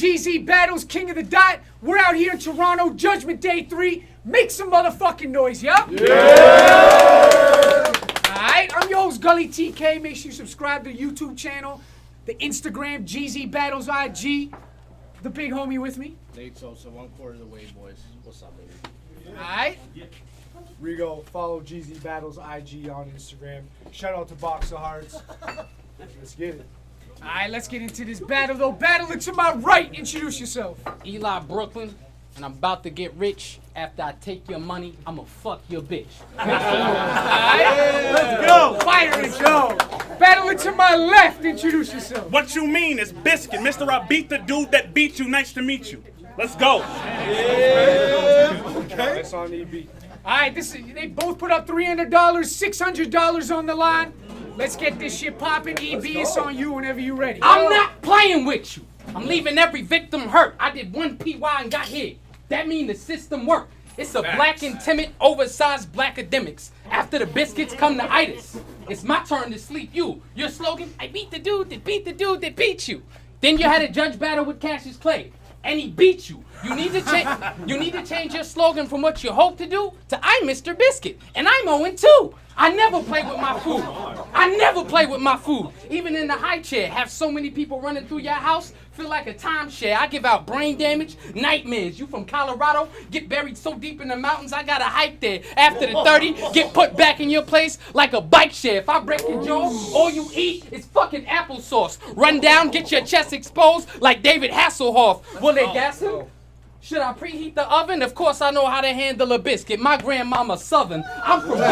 GZ Battles, King of the Dot. We're out here in Toronto, Judgment Day 3. Make some motherfucking noise, yeah? Alright, I'm your host, Gully TK. Make sure you subscribe to the YouTube channel, the Instagram, GZ Battles IG. The big homie with me. Nate Sosa, 1/4 of the way, boys. What's up, baby? Alright. Rego, follow GZ Battles IG on Instagram. Shout out to Box of Hearts. Let's get it. Alright, let's get into this battle though. Battler to my right, introduce yourself. Eli Brooklyn, and I'm about to get rich. After I take your money, I'ma fuck your bitch. Let's go. Fire it, go. Battler to my left, introduce yourself. What you mean is Biscuit, Mr. I beat the dude that beat you. Nice to meet you. Let's go. Okay. That's on EB. Alright, they both put up $300, $600 on the line. Let's get this shit popping. EB, it's on you whenever you're ready. I'm not playing with you. I'm leaving every victim hurt. I did one PY and got hit. That mean the system worked. It's a black and timid, oversized black academics. After the biscuits come the itis. It's my turn to sleep you. Your slogan, I beat the dude that beat the dude that beat you. Then you had a judge battle with Cassius Clay. And he beat you. You need to change your slogan from what you hope to do to I'm Mr. Biscuit. And I'm 0-2. I never play with my food. I never play with my food. Even in the high chair, have so many people running through your house, feel like a timeshare. I give out brain damage, nightmares. You from Colorado, get buried so deep in the mountains, I gotta hike there. After the 30, get put back in your place like a bike share. If I break your jaw, all you eat is fucking applesauce. Run down, get your chest exposed like David Hasselhoff. Will they gas him? Should I preheat the oven? Of course I know how to handle a biscuit. My grandmama's Southern. I'm from Brooklyn.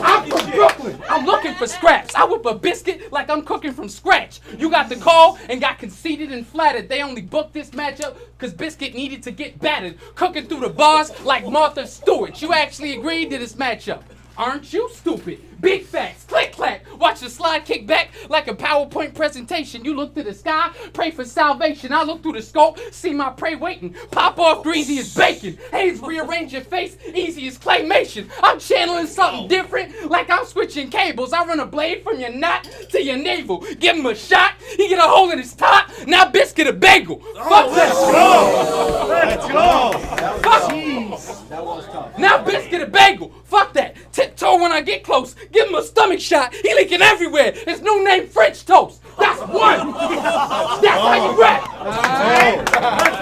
I'm from Brooklyn. I'm looking for scraps. I whip a biscuit like I'm cooking from scratch. You got the call and got conceited and flattered. They only booked this matchup because Biscuit needed to get battered. Cooking through the bars like Martha Stewart. You actually agreed to this matchup. Aren't you stupid? Big facts, click clack. Watch the slide kick back like a PowerPoint presentation. You look to the sky, pray for salvation. I look through the scope, see my prey waiting. Pop off greasy as bacon. Hands rearrange your face, easy as claymation. I'm channeling something different, like I'm switching cables. I run a blade from your knot to your navel. Give him a shot, he get a hole in his top. Now Biscuit a bagel. Fuck that. Let's go. Fuck. That was tough. Now Biscuit a bagel. Fuck that. Tiptoe when I get close. Give him a stomach shot. He leaking everywhere. There's no name French toast. That's one. That's how you rap. Let's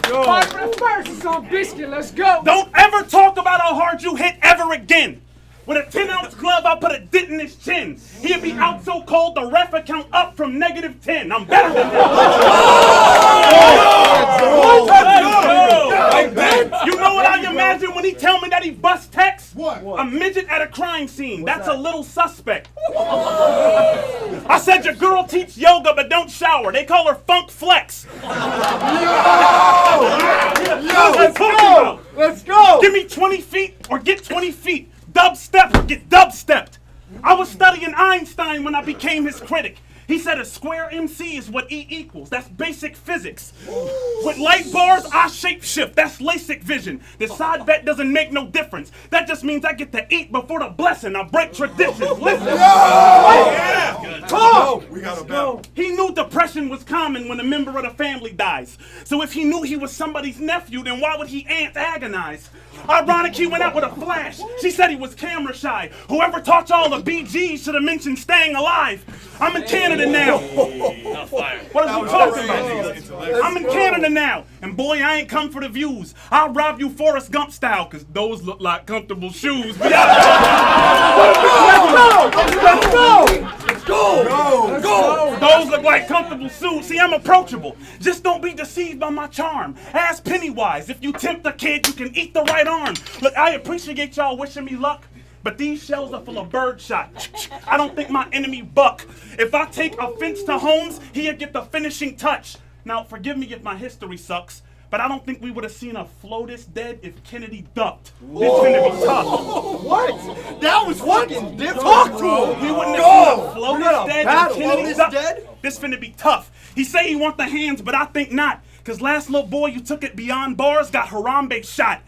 go. Five for the first, it's on Biscuit, let's go. Don't ever talk about how hard you hit ever again. With a 10-ounce glove, I'll put a dent in his chin. He'll be out so cold, the ref will count up from -10. I'm better than that. You know what I imagine when he tell me that he bust text? What? A midget at a crime scene. That's a little suspect. I said your girl teach yoga but don't shower. They call her Funk Flex. Let's go. Give me 20 feet or get 20 feet. Dubstep or get dubstepped. I was studying Einstein when I became his critic. He said a square MC is what E equals. That's basic physics. With light bars, I shapeshift. That's LASIK vision. The side bet doesn't make no difference. That just means I get to eat before the blessing. I break traditions. Listen. We gotta go. He knew depression was common when a member of the family dies. So if he knew he was somebody's nephew, then why would he agonize? Ironic, he went out with a flash. She said he was camera shy. Whoever taught y'all the BG should have mentioned staying alive. I'm in Canada now. What are we talking about? I'm in Canada now. And boy, I ain't come for the views. I'll rob you Forrest Gump style, because those look like comfortable shoes. Let's go! Those look like comfortable shoes. See, I'm approachable. Just don't be deceived by my charm. Ask Pennywise, if you tempt a kid, you can eat the right arm. Look, I appreciate y'all wishing me luck, but these shells are full of birdshot. I don't think my enemy buck. If I take offense to Holmes, he'll get the finishing touch. Now, forgive me if my history sucks, but I don't think we would have seen a Flotus dead if Kennedy ducked. This finna be tough. What? That was fucking different. Talk to him. We wouldn't have seen a Flotus dead if Kennedy Flotus ducked. dead? This finna be tough. He say he want the hands, but I think not. Cause last little boy you took it beyond bars got Harambe shot.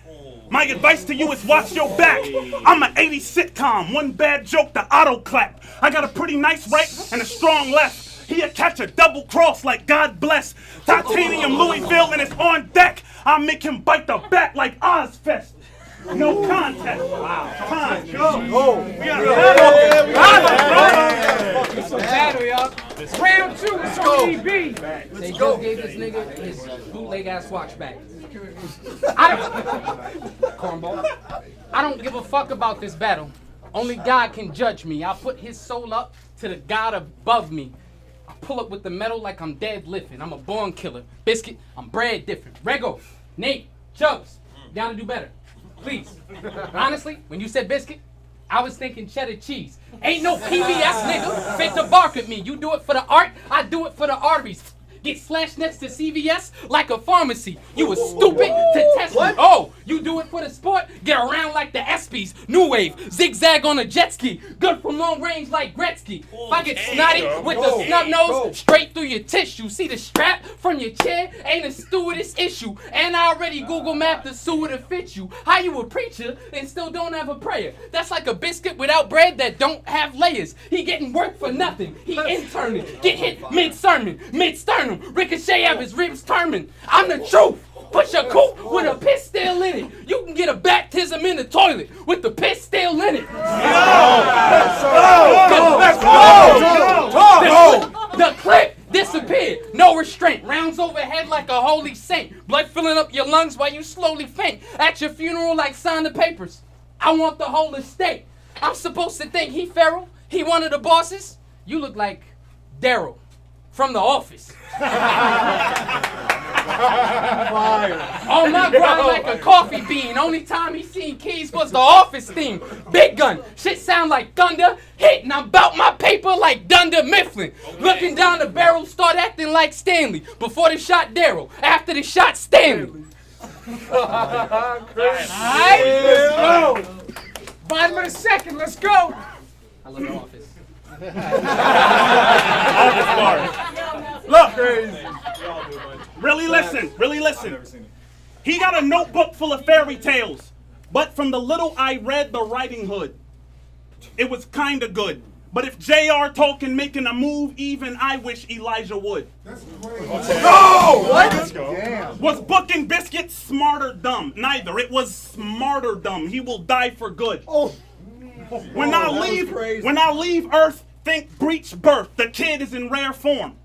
My advice to you is watch your back. I'm an 80s sitcom, one bad joke, the auto clap. I got a pretty nice right and a strong left. He'll catch a double cross like God bless. Titanium Louisville and it's on deck. I'll make him bite the back like Ozfest. No contest. Wow. Time. Go. It's a battle, y'all. Round 2, it's on EB. They just gave this nigga his bootleg ass watch back. Cornball. I don't give a fuck about this battle. Only God can judge me. I'll put his soul up to the God above me. I pull up with the metal like I'm deadlifting. I'm a born killer. Biscuit, I'm bred different. Rego, Nate, Chubbs, down to do better. Please. Honestly, when you said Biscuit, I was thinking cheddar cheese. Ain't no PBS nigga fit to bark at me. You do it for the art, I do it for the arteries. Get slashed next to CVS like a pharmacy. You was stupid to test me. Oh, you do it for the sport? Get around like the ESPYs. New wave, zigzag on a jet ski. Good from long range like Gretzky. If I get snotty with the snub nose, straight through your tissue. See the strap from your chair? Ain't a stewardess issue. And I already Google mapped the sewer to fit you. How you a preacher and still don't have a prayer? That's like a biscuit without bread that don't have layers. He getting work for nothing. He interning. Get hit mid-sermon, mid-sternum. Ricochet have his ribs turning. I'm the truth. Put your coop with a piss still in it. You can get a baptism in the toilet with the piss still in it. The clip disappeared. No restraint. Rounds overhead like a holy saint. Blood filling up your lungs while you slowly faint. At your funeral like sign the papers. I want the whole estate. I'm supposed to think he feral? He one of the bosses? You look like Daryl from The Office. On my grind like a coffee bean. Only time he seen keys was The Office theme. Big gun. Shit sound like thunder. Hitting, I'm bout my paper like Dunder Mifflin. Looking down the barrel, start acting like Stanley. Before the shot, Daryl. After the shot, Stanley. Alright, let's go. Bottom of the second, let's go. I love The Office. Look, really listen. He got a notebook full of fairy tales, but from the little I read the Riding Hood, it was kinda good. But if J.R. Tolkien making a move, even I wish Elijah would. Was booking Biscuit smart or dumb? Neither. It was smarter dumb. He will die for good. When I leave Earth, think breach birth. The kid is in rare form.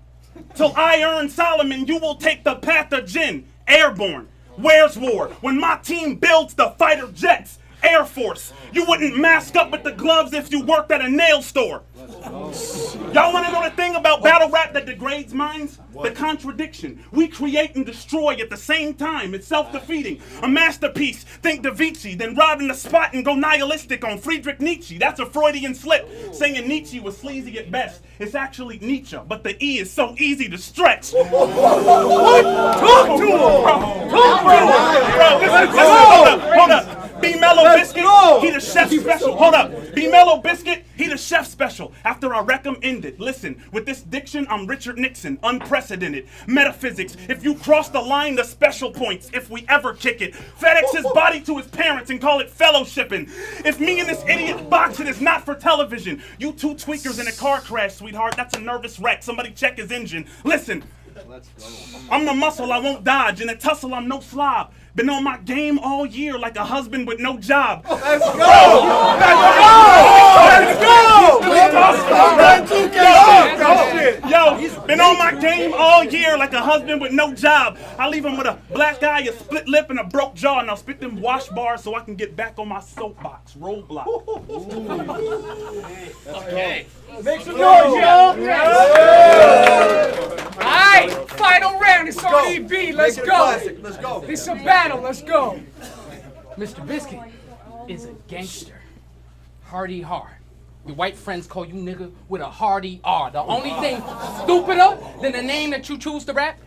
Till I earn Solomon, you will take the path of Jinn, airborne. Where's war? When my team builds the fighter jets, Air Force. You wouldn't mask up with the gloves if you worked at a nail store. Y'all want to know the thing about battle rap that degrades minds? The contradiction. We create and destroy at the same time. It's self-defeating. A masterpiece. Think Da Vinci, then rob in the spot and go nihilistic on Friedrich Nietzsche. That's a Freudian slip. Saying Nietzsche was sleazy at best. It's actually Nietzsche, but the E is so easy to stretch. Talk to him, bro. Listen, hold up. Be Mellow Biscuit, he the chef special. Hold up. Be Mellow Biscuit, he the chef special. After I wreck him ended. Listen, with this diction, I'm Richard Nixon. Unprecedented. Metaphysics. If you cross the line, the special points. If we ever kick it. FedEx his body to his parents and call it fellowshipping. If me and this idiot box, it is not for television. You two tweakers in a car crash, sweetheart. That's a nervous wreck. Somebody check his engine. Listen. I'm the muscle I won't dodge. In a tussle, I'm no slob. Been on my game all year like a husband with no job. Let's go! Yo, been on my game all year like a husband with no job. I leave him with a black eye, a split lip, and a broke jaw, and I'll spit them wash bars so I can get back on my soapbox. Roadblock. Okay. Make some noise, y'all. Alright, final round. It's on EB. Let's go. Let's go. It's a battle. Let's go. Mr. Biscuit is a gangster. Hardy hard. Your white friends call you nigga with a hardy R. The only thing stupider than the name that you choose to rap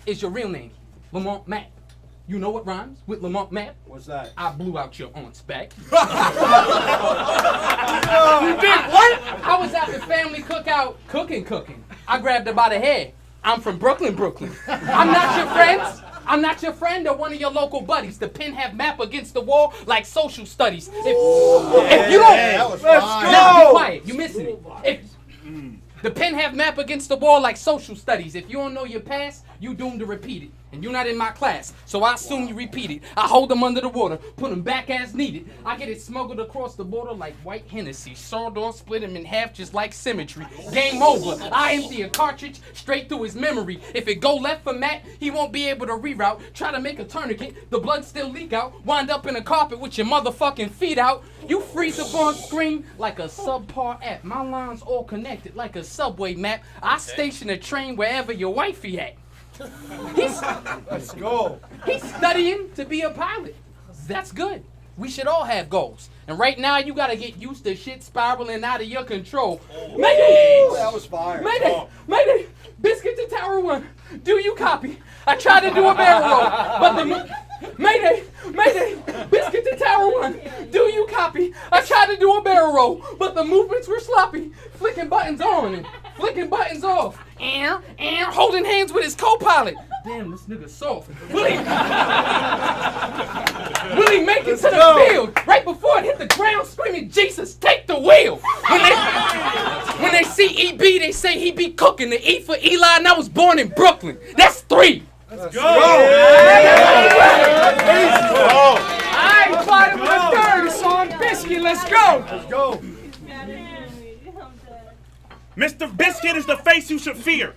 is your real name, Lamont Matt. You know what rhymes with Lamont Matt? What's that? I blew out your aunt's back. You did what? I was at the family cookout cooking. I grabbed her by the hair. I'm from Brooklyn. I'm not your friends. I'm not your friend or one of your local buddies. The pen have map against the wall like social studies. If you don't, was Let's fine. now be go. quiet. You missing it. The pen have map against the wall like social studies. If you don't know your past, you doomed to repeat it. And you're not in my class, so I assume you repeat it. I hold them under the water, put them back as needed. I get it smuggled across the border like white Hennessy. Sawdor split him in half just like symmetry. Game over. I empty a cartridge straight through his memory. If it go left for Matt, he won't be able to reroute. Try to make a tourniquet, the blood still leak out. Wind up in a carpet with your motherfucking feet out. You freeze up on screen like a subpar app. My lines all connected like a subway map. I station a train wherever your wifey at. Let's go. He's studying to be a pilot. That's good. We should all have goals. And right now, you gotta get used to shit spiraling out of your control. Mayday! That was fire. Mayday! Mayday! Biscuit to Tower 1. Do you copy? I tried to do a barrel roll, but the... Mayday! Mayday! Biscuit to Tower 1. Do you copy? I tried to do a barrel roll, but the movements were sloppy. Flicking buttons on and flicking buttons off. And holding hands with his co-pilot. Damn, this nigga soft. Will he make it to the field? Right before it hit the ground, screaming, Jesus, take the wheel. When they see EB, they say he be cooking. The E for Eli, and I was born in Brooklyn. That's 3. Let's go. Alright, bottom of the third. It's on Biscuit. Let's go. Let's go. Mr. Biscuit is the face you should fear.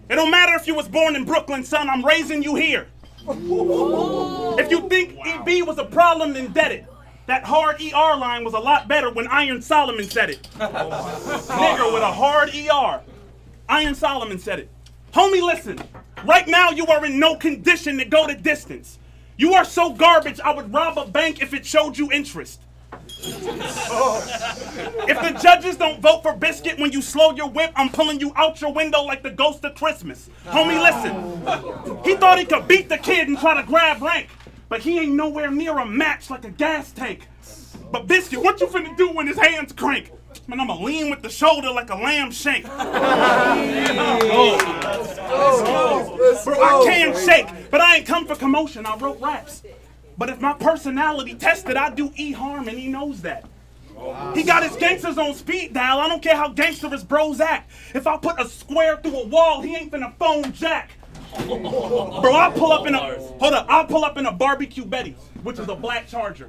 It don't matter if you was born in Brooklyn, son, I'm raising you here. If you think EB was a problem, then dead it. That hard ER line was a lot better when Iron Solomon said it. Nigger with a hard ER. Iron Solomon said it. Homie, listen. Right now you are in no condition to go the distance. You are so garbage, I would rob a bank if it showed you interest. If the judges don't vote for Biscuit when you slow your whip, I'm pulling you out your window like the ghost of Christmas. Homie, listen. He thought he could beat the kid and try to grab rank, but he ain't nowhere near a match like a gas tank. But Biscuit, what you finna do when his hands crank? Man, I'ma lean with the shoulder like a lamb shank. Bro, I can shake, but I ain't come for commotion. I wrote raps. But if my personality tested, I do E-harm, and he knows that. He got his gangsters on speed dial. I don't care how gangster his bros act. If I put a square through a wall, he ain't finna phone Jack. Bro, I'll pull up in a barbecue Betty, which is a black Charger.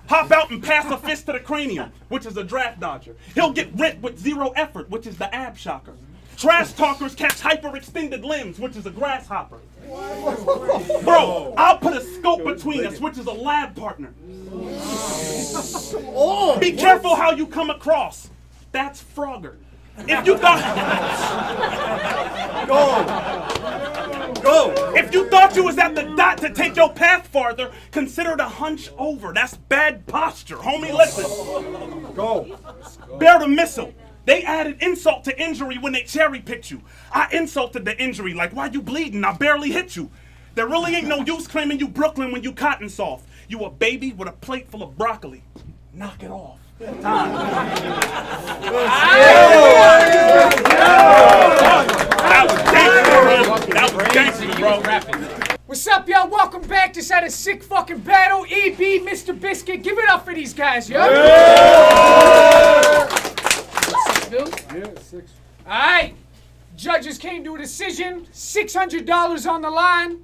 Hop out and pass a fist to the cranium, which is a draft dodger. He'll get rent with 0 effort, which is the ab shocker. Trash talkers catch hyperextended limbs, which is a grasshopper. Bro, I'll put a scope between us, which is a lab partner. Be careful how you come across. That's Frogger. If you thought... Go! If you thought you was at the dot to take your path farther, consider the hunch over. That's bad posture. Homie, listen. Go. Bear the missile. They added insult to injury when they cherry-picked you. I insulted the injury, like, why you bleeding? I barely hit you. There really ain't no use claiming you Brooklyn when you cotton soft. You a baby with a plate full of broccoli. Knock it off. That was gangster, bro. What's up, y'all? Welcome back. Just had a sick fucking battle. EB, Mr. Biscuit. Give it up for these guys, yo. Yeah, 6. Alright. Judges came to a decision. $600 on the line.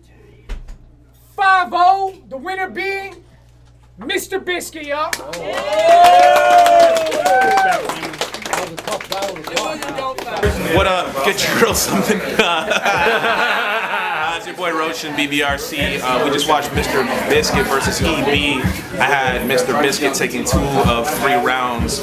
5-0. The winner being Mr. Biscuit, yo. What up? Get your girl something. It's your boy Roshan, BBRC. We just watched Mr. Biscuit versus EB. I had Mr. Biscuit taking 2 of 3 rounds.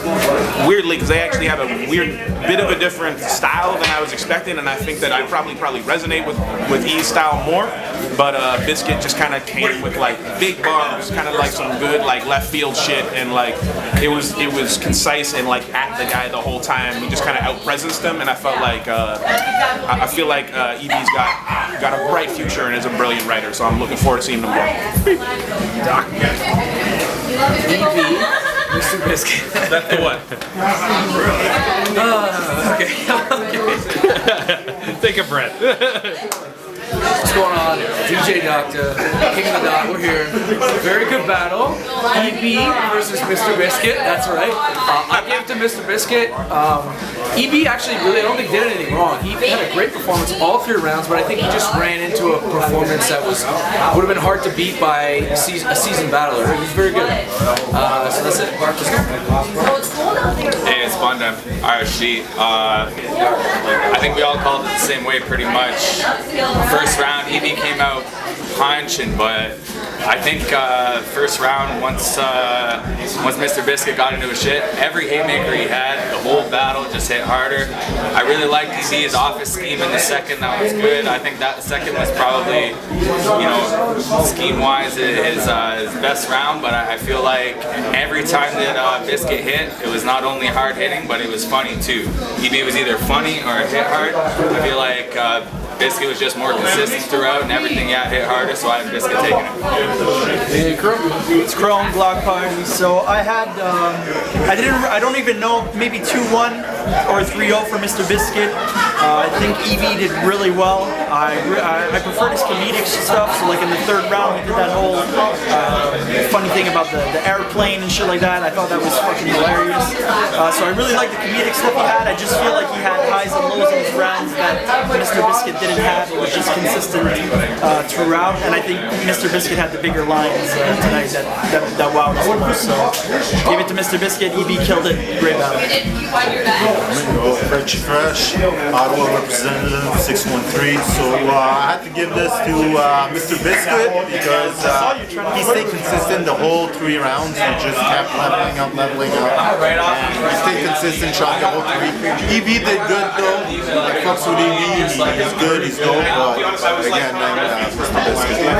Weirdly, because they actually have a weird bit of a different style than I was expecting, and I think that I probably resonate with E's style more. But Biscuit just kind of came with like big bars, kind of like some good like left field shit, and like it was concise and like at the guy the whole time. He just kind of outpresenced him, and I felt like I feel like EB's got a bright future and is a brilliant writer. So I'm looking forward to seeing him more. EB, Mr. Biscuit. That's the one. Okay. Take a breath. What's going on? DJ Doctor, King of the Dot, we're here. Very good battle. EB versus Mr. Biscuit, that's right. I gave it to Mr. Biscuit. EB actually really, I don't think did anything wrong. He had a great performance all 3 rounds, but I think he just ran into a performance that would have been hard to beat by a seasoned battler. He was very good. So that's it. Let's go. Hey, it's fun time. Alright, I think we all called it the same way pretty much. First round, EB came out punching, but I think first round, once Mr. Biscuit got into his shit, every haymaker he had, the whole battle just hit harder. I really liked EB's office scheme in the second. That was good. I think that second was probably, you know, scheme-wise his best round, but I feel like every time that Biscuit hit, it was not only hard hitting, but it was funny too. EB was either funny or hit hard. I feel like Biscuit was just more consistent throughout, and everything hit harder, so I have Biscuit taking it. It's Chrome Block Party. So I had, I don't even know, maybe 2-1 or 3-0 for Mr. Biscuit. I think EB did really well. I preferred his comedic stuff. So like in the 3rd round, he did that whole funny thing about the airplane and shit like that. I thought that was fucking hilarious. So I really liked the comedic stuff he had. I just feel like he had highs and lows in his rounds that Mr. Biscuit didn't have. It was just consistent throughout, and I think Mr. Biscuit had the bigger lines tonight that wowed us the most. So give it to Mr. Biscuit. EB killed it. Great battle. Fresh, Ottawa representative 613. So I had to give this to Mr. Biscuit because he stayed consistent the whole 3 rounds. He just kept leveling up. And he stayed consistent, shot the whole 3. EB did good though. I fucks with EB. He's good. He's dope. But again, Mr. Biscuit.